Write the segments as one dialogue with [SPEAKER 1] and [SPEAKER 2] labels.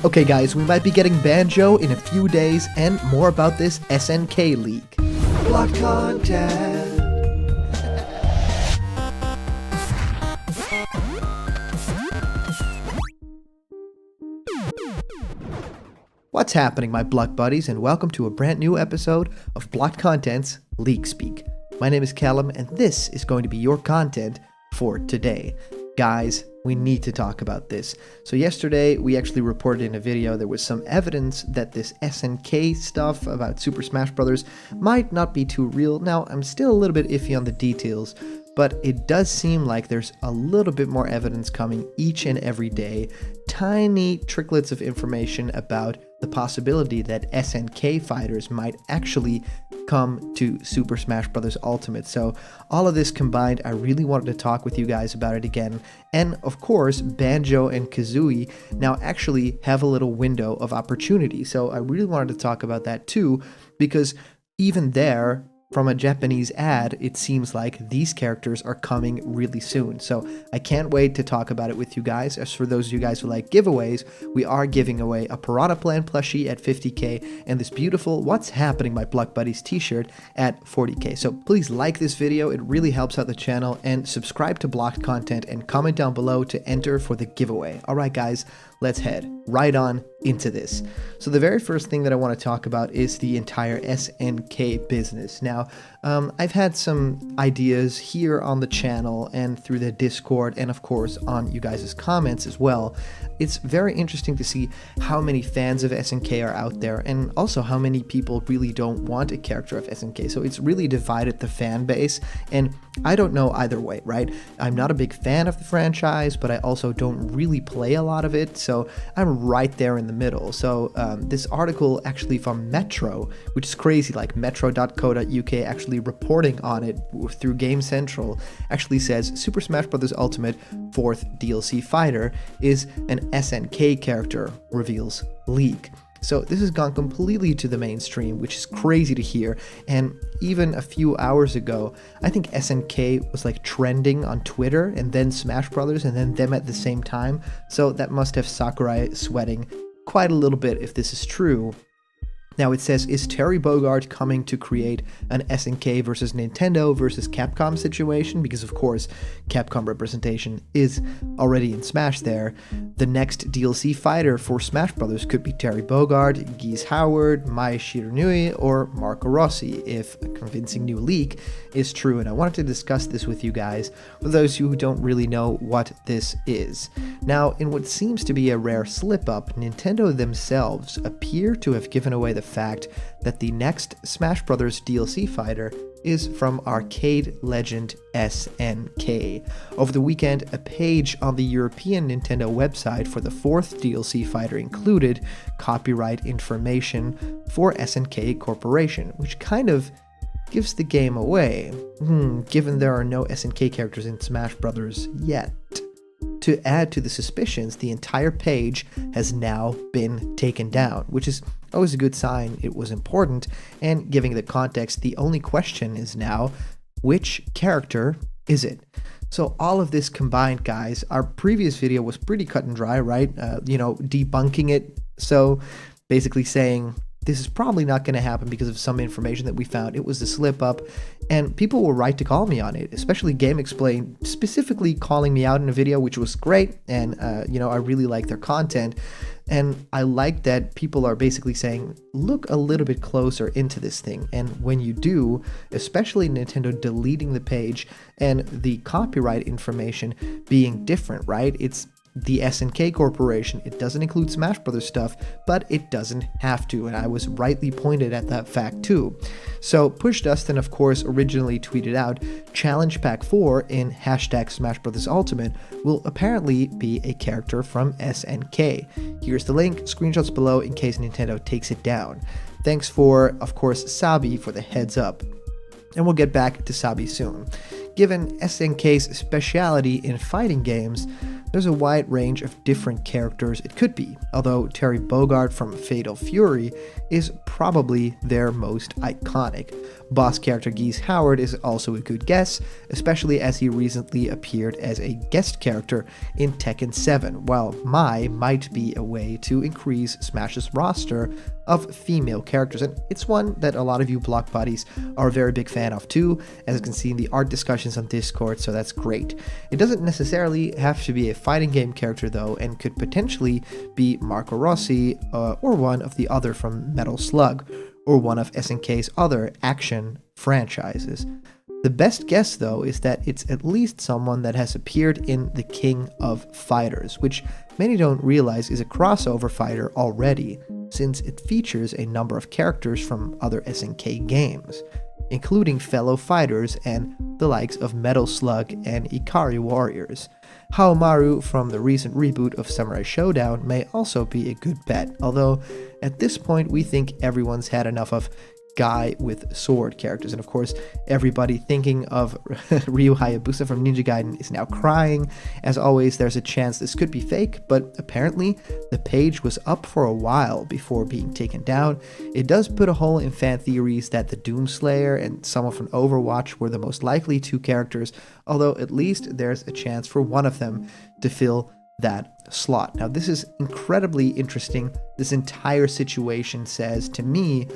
[SPEAKER 1] Okay guys, we might be getting Banjo in a few days, and more about this SNK leak. Block content. What's happening, my Block buddies, and welcome to a brand new episode of Block Content's Leak Speak. My name is Callum, and this is going to be your content for today. Guys, we need to talk about this. So yesterday, we actually reported in a video there was some evidence that this SNK stuff about Super Smash Bros. Might not be too real. Now, I'm still a little bit iffy on the details, but it does seem like there's a little bit more evidence coming each and every day. Tiny tricklets of information about the possibility that SNK fighters might actually come to Super Smash Bros. Ultimate. So all of this combined, I really wanted to talk with you guys about it again. And of course, Banjo and Kazooie now actually have a little window of opportunity. So I really wanted to talk about that too, because even there, from a Japanese ad, it seems like these characters are coming really soon. So I can't wait to talk about it with you guys. As for those of you guys who like giveaways, we are giving away a Piranha Plant plushie at 50k and this beautiful What's Happening My Block Buddies t-shirt at 40k. So please like this video, it really helps out the channel, and subscribe to Blocked Content and comment down below to enter for the giveaway. Alright guys, let's head right on into this. So the very first thing that I want to talk about is the entire SNK business. Now, I've had some ideas here on the channel and through the Discord, and of course on you guys' comments as well. It's very interesting to see how many fans of SNK are out there, and also how many people really don't want a character of SNK. So it's really divided the fan base, and I don't know either way, right? I'm not a big fan of the franchise, but I also don't really play a lot of it, so I'm right there in the middle. So this article actually from Metro, which is crazy, like metro.co.uk actually reporting on it through Game Central, actually says Super Smash Bros. Ultimate 4th DLC fighter is an SNK character, reveals leak. So this has gone completely to the mainstream, which is crazy to hear. And even a few hours ago, I think SNK was like trending on Twitter, and then Smash Brothers, and then them at the same time. So that must have Sakurai sweating quite a little bit if this is true. Now it says, is Terry Bogard coming to create an SNK versus Nintendo versus Capcom situation? Because of course, Capcom representation is already in Smash there. The next DLC fighter for Smash Bros. Could be Terry Bogard, Geese Howard, Mai Shiranui, or Marco Rossi, if a convincing new leak is true. And I wanted to discuss this with you guys, for those who don't really know what this is. Now, in what seems to be a rare slip-up, Nintendo themselves appear to have given away the fact that the next Smash Bros. DLC fighter is from arcade legend SNK. Over the weekend, a page on the European Nintendo website for the 4th DLC fighter included copyright information for SNK Corporation, which kind of gives the game away, given there are no SNK characters in Smash Bros. Yet. To add to the suspicions, the entire page has now been taken down, which is always a good sign. It was important, and giving the context, the only question is now, which character is it? So all of this combined, guys, our previous video was pretty cut and dry, right? Debunking it. So basically saying, this is probably not going to happen because of some information that we found. It was a slip up, and people were right to call me on it, especially Game Explain, specifically calling me out in a video, which was great. And, I really like their content. And I like that people are basically saying, look a little bit closer into this thing. And when you do, especially Nintendo deleting the page and the copyright information being different, right? It's the SNK Corporation. It doesn't include Smash Bros. Stuff, but it doesn't have to, and I was rightly pointed at that fact too. So Push Dustin, of course, originally tweeted out, Challenge Pack 4 in hashtag Smash Bros. Ultimate will apparently be a character from SNK. Here's the link, screenshots below in case Nintendo takes it down. Thanks for, of course, Sabi for the heads up. And we'll get back to Sabi soon. Given SNK's speciality in fighting games, there's a wide range of different characters it could be, although Terry Bogard from Fatal Fury is probably their most iconic. Boss character Geese Howard is also a good guess, especially as he recently appeared as a guest character in Tekken 7, while Mai might be a way to increase Smash's roster of female characters, and it's one that a lot of you block buddies are a very big fan of too, as you can see in the art discussions on Discord, so that's great. It doesn't necessarily have to be a fighting game character though, and could potentially be Marco Rossi or one of the other from Metal Slug, or one of SNK's other action franchises. The best guess though is that it's at least someone that has appeared in The King of Fighters, which many don't realize is a crossover fighter already, since it features a number of characters from other SNK games, including fellow fighters and the likes of Metal Slug and Ikari Warriors. Haomaru from the recent reboot of Samurai Showdown may also be a good bet, although at this point we think everyone's had enough of guy with sword characters, and of course everybody thinking of Ryu Hayabusa from Ninja Gaiden is now crying. As always, there's a chance this could be fake, but apparently the page was up for a while before being taken down. It does put a hole in fan theories that the Doomslayer and someone from Overwatch were the most likely two characters, although at least there's a chance for one of them to fill that slot. Now this is incredibly interesting. This entire situation says to me,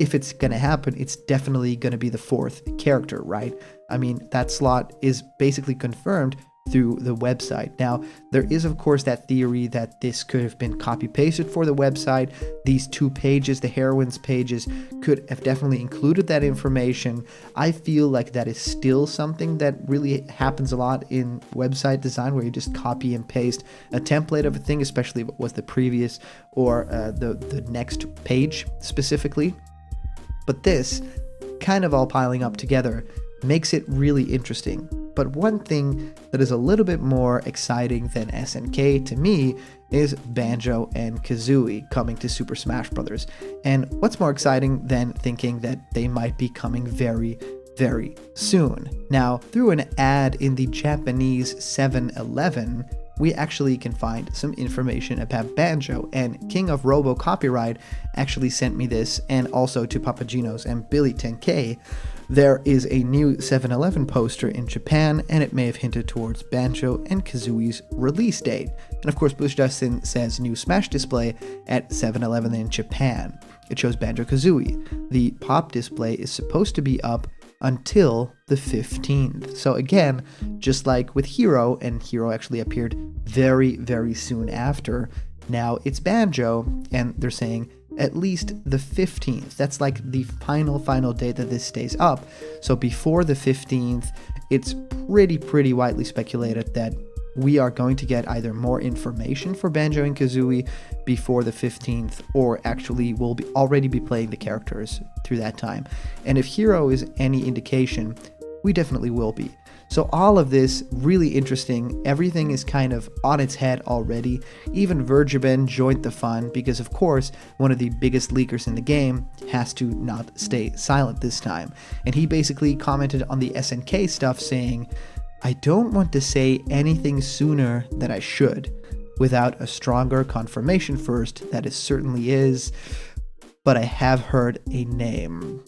[SPEAKER 1] if it's going to happen, it's definitely going to be the fourth character, right? I mean, that slot is basically confirmed through the website. Now, there is of course that theory that this could have been copy-pasted for the website. These two pages, the heroines pages, could have definitely included that information. I feel like that is still something that really happens a lot in website design, where you just copy and paste a template of a thing, especially if it was the previous or the next page specifically. But this, kind of all piling up together, makes it really interesting. But one thing that is a little bit more exciting than SNK to me is Banjo and Kazooie coming to Super Smash Bros. And what's more exciting than thinking that they might be coming very, very soon? Now, through an ad in the Japanese 7-Eleven, we actually can find some information about Banjo, and King of Robo Copyright actually sent me this, and also to Papagenos and Billy 10K. There is a new 7-Eleven poster in Japan, and it may have hinted towards Banjo and Kazooie's release date. And of course, Bush Dustin says new Smash display at 7-Eleven in Japan. It shows Banjo-Kazooie. The pop display is supposed to be up until the 15th. So again, just like with Hero, and Hero actually appeared very, very soon after, now it's Banjo, and they're saying at least the 15th. That's like the final date that this stays up. So before the 15th, it's pretty widely speculated that we are going to get either more information for Banjo and Kazooie before the 15th, or actually we'll already be playing the characters through that time. And if Hero is any indication, we definitely will be. So all of this really interesting. Everything is kind of on its head already. Even Vergiben joined the fun because, of course, one of the biggest leakers in the game has to not stay silent this time. And he basically commented on the SNK stuff saying, "I don't want to say anything sooner than I should without a stronger confirmation first. That it certainly is, but I have heard a name."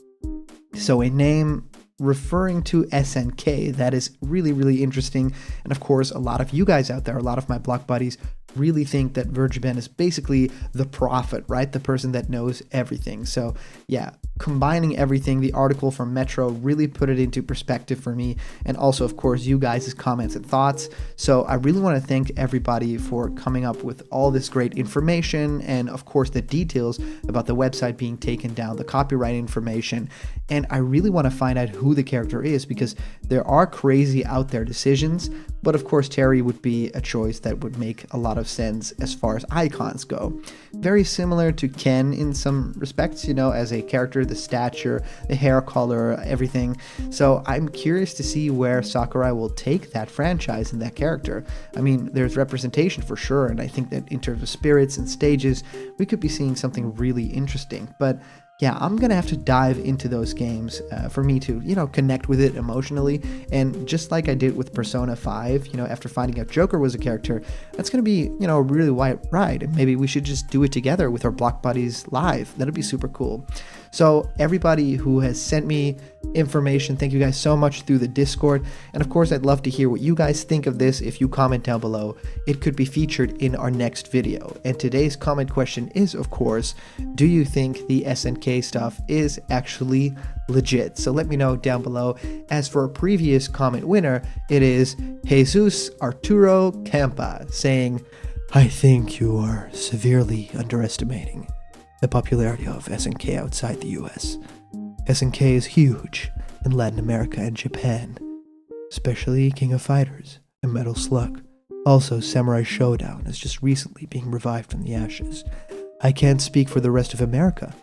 [SPEAKER 1] So a name referring to SNK, that is really interesting. And of course, a lot of you guys out there, a lot of my block buddies, really think that Vergiben is basically the prophet, right? The person that knows everything. So yeah, combining everything, the article from Metro really put it into perspective for me, and also of course you guys' comments and thoughts. So I really want to thank everybody for coming up with all this great information, and of course the details about the website being taken down, the copyright information. And I really want to find out who the character is, because there are crazy out there decisions, but of course Terry would be a choice that would make a lot of sense as far as icons go. Very similar to Ken in some respects, you know, as a character, the stature, the hair color, everything. So I'm curious to see where Sakurai will take that franchise and that character. I mean, there's representation for sure, and I think that in terms of spirits and stages, we could be seeing something really interesting. But yeah, I'm gonna have to dive into those games for me to, connect with it emotionally. And just like I did with Persona 5, after finding out Joker was a character, that's gonna be, a really wide ride. And maybe we should just do it together with our block buddies live. That'd be super cool. So everybody who has sent me information, thank you guys so much through the Discord. And of course, I'd love to hear what you guys think of this. If you comment down below, it could be featured in our next video. And today's comment question is, of course, do you think the SNK stuff is actually legit? So let me know down below. As for a previous comment winner, it is Jesus Arturo Campa saying, I think you are severely underestimating the popularity of SNK outside the US. SNK is huge in Latin America and Japan, especially King of Fighters and Metal Slug. Also, Samurai Showdown is just recently being revived from the ashes. I can't speak for the rest of America,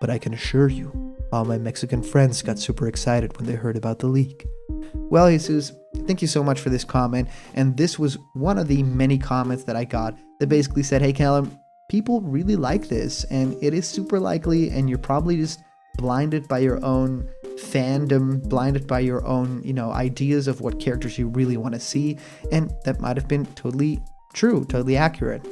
[SPEAKER 1] but I can assure you, all my Mexican friends got super excited when they heard about the leak. Well, Jesus, thank you so much for this comment, and this was one of the many comments that I got that basically said, hey Callum, people really like this, and it is super likely, and you're probably just blinded by your own fandom, blinded by your own, ideas of what characters you really want to see, and that might have been totally true, totally accurate.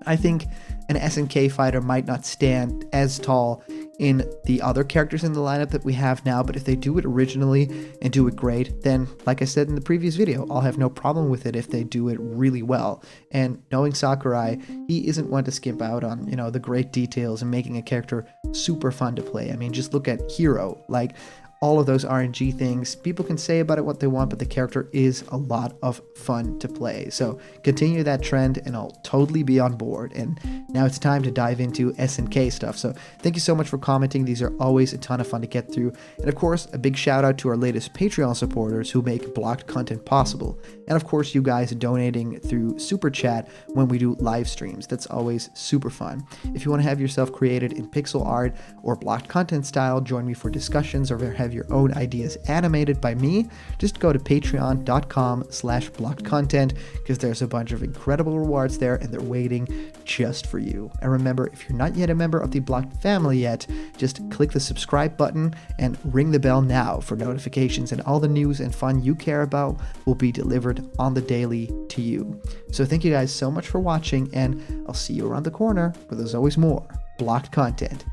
[SPEAKER 1] I think an SNK fighter might not stand as tall in the other characters in the lineup that we have now, but if they do it originally and do it great, then like I said in the previous video, I'll have no problem with it if they do it really well. And knowing Sakurai, he isn't one to skimp out on, the great details and making a character super fun to play. I mean, just look at Hero, like all of those RNG things. People can say about it what they want, but the character is a lot of fun to play. So continue that trend and I'll totally be on board. And now it's time to dive into SNK stuff. So thank you so much for commenting. These are always a ton of fun to get through. And of course, a big shout out to our latest Patreon supporters who make blocked content possible. And of course, you guys donating through Super Chat when we do live streams. That's always super fun. If you want to have yourself created in pixel art or blocked content style, join me for discussions or have your own ideas animated by me, just go to patreon.com/blockedcontent because there's a bunch of incredible rewards there and they're waiting just for you. And remember, if you're not yet a member of the Blocked family yet, just click the subscribe button and ring the bell now for notifications, and all the news and fun you care about will be delivered on the daily to you. So thank you guys so much for watching, and I'll see you around the corner where there's always more Blocked content.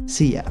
[SPEAKER 1] See ya.